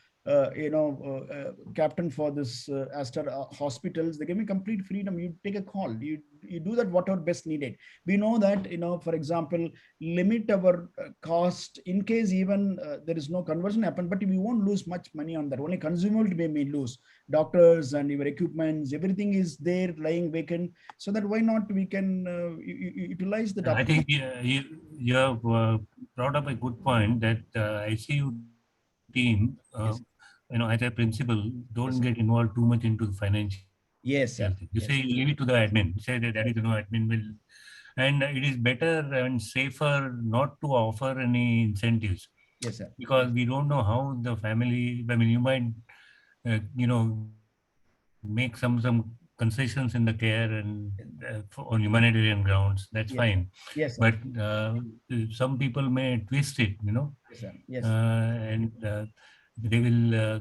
captain for this Aster hospitals. They give me complete freedom. You take a call. You do that whatever best needed. We know that, for example, limit our cost in case even there is no conversion happen, but we won't lose much money on that. Only consumable we may lose. Doctors and your equipments, everything is there lying vacant. So that why not we can utilize the. I think you have brought up a good point that ICU team, Yes. as a principal, don't Yes. get involved too much into the financial Yes, sir. thing. You Yes. say you leave it to the admin. You say that admin will, and it is better and safer not to offer any incentives. Yes, sir. Because we don't know how the family. I mean, you might, make some concessions in the care and on humanitarian grounds. That's Yes. fine. Yes, sir. But some people may twist it, Yes, sir. Yes. and they will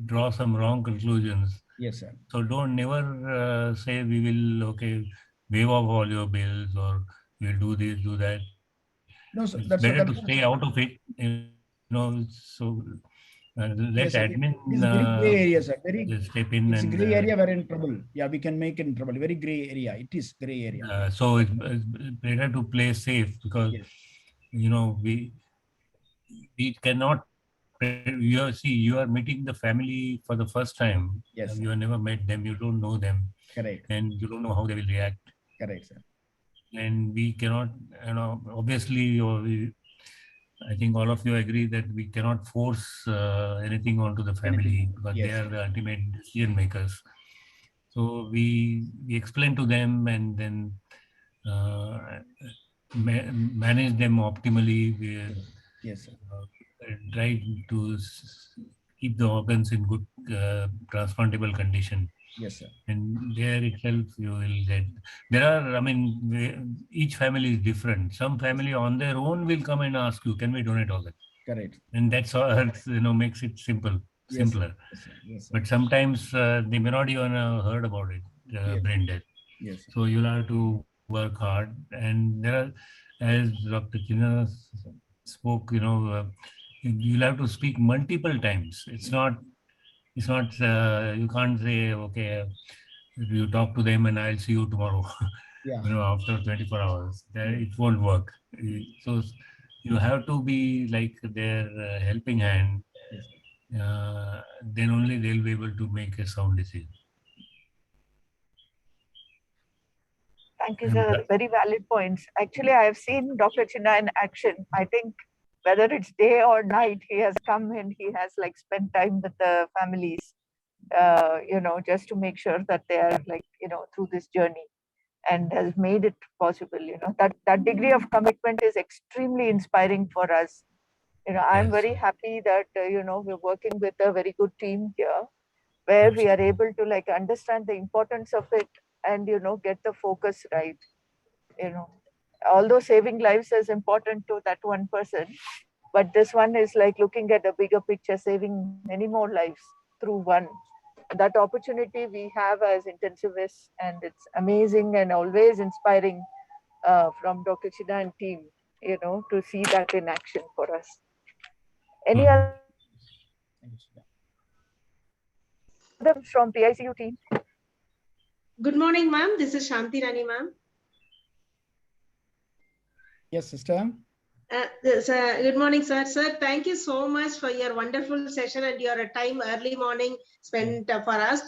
draw some wrong conclusions. Yes, sir. So don't never say we will waive off all your bills or we'll do this, do that. No, It's sir, better to that's stay out of it. So let yes, sir. admin It's a very gray area, sir. step in It's a and gray area. We're in trouble. Yeah, we can make it in trouble. Very gray area. It is gray area. so it's better to play safe because Yes. we cannot. You are meeting the family for the first time. Yes, You sir. have never met them. You don't know them, Correct. and you don't know how they will react. Correct, sir. And we cannot, obviously, I think all of you agree that we cannot force anything onto the family Anything. because they Yes. are the ultimate decision makers. So we explain to them and then manage them optimally. We Yes, sir. try to keep the organs in good transplantable condition. Yes, sir. And there itself you will get. There are, each family is different. Some family on their own will come and ask you, can we donate organ? Correct. And that's all, makes it simpler. Yes, sir. Yes, sir. Yes, sir. But sometimes they may not even have heard about it, Yes. brain death. Yes, sir. So you'll have to work hard. And there are, as Dr. Chinna spoke, you'll have to speak multiple times. It's not, you can't say, okay, you talk to them and I'll see you tomorrow, Yeah. after 24 hours. It won't work. So you have to be like their helping hand. Yes. Then only they'll be able to make a sound decision. Thank you, sir. Very valid points. Actually, I have seen Dr. Chinna in action. I think whether it's day or night, he has come and he has spent time with the families, just to make sure that they are through this journey and has made it possible. That degree of commitment is extremely inspiring for us. I'm very happy that, we're working with a very good team here where we are able to understand the importance of it and, get the focus right. Although saving lives is important to that one person, but this one is looking at the bigger picture, saving many more lives through one. That opportunity we have as intensivists, and it's amazing and always inspiring from Dr. Chinna and team, to see that in action for us. Any other from the ICU team? Good morning, ma'am. This is Shanti Rani, ma'am. Yes, sister. Good morning, sir. Sir, thank you so much for your wonderful session and your time early morning spent for us.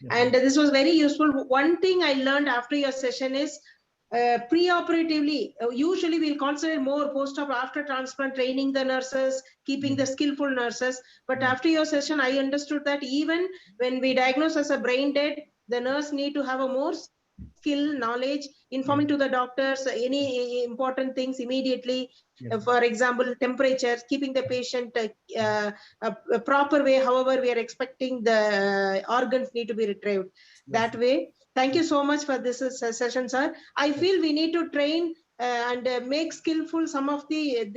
And this was very useful. One thing I learned after your session is Pre-operatively, usually we'll concentrate more post-op after transplant, training the nurses, keeping the skillful nurses. But after your session, I understood that even when we diagnose as a brain dead, the nurse need to have a more skill, knowledge, informing to the doctors any important things immediately. For example, temperature, keeping the patient a proper way, however we are expecting the organs need to be retrieved. That way, thank you so much for this session, sir. I feel we need to train and make skillful some of the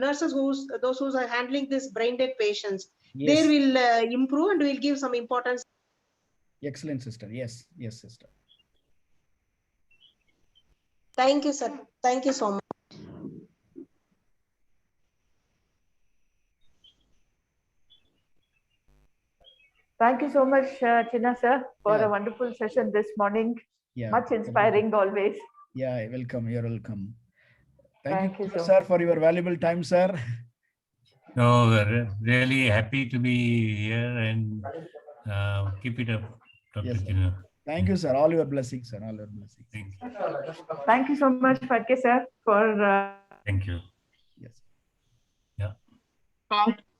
nurses those who are handling this brain dead patients. They will improve and will give some importance. Excellent, sister. Yes, sister. Thank you, sir. Thank you so much. Thank you so much, Chinna sir, for a wonderful session this morning. Much inspiring always. Yeah, welcome. You're welcome. Thank you so sir, for your valuable time, sir. No, really happy to be here and keep it up, Dr. Chinna. Thank you, sir. All your blessings, sir. All your blessings. Thank you. Thank you so much, Fatke sir, for Thank you. Yes. Yeah.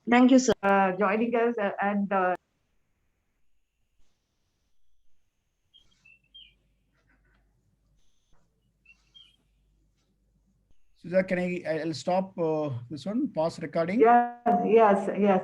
Thank you, sir. Joining us and Sudha, can I'll stop this one, pause recording? yes.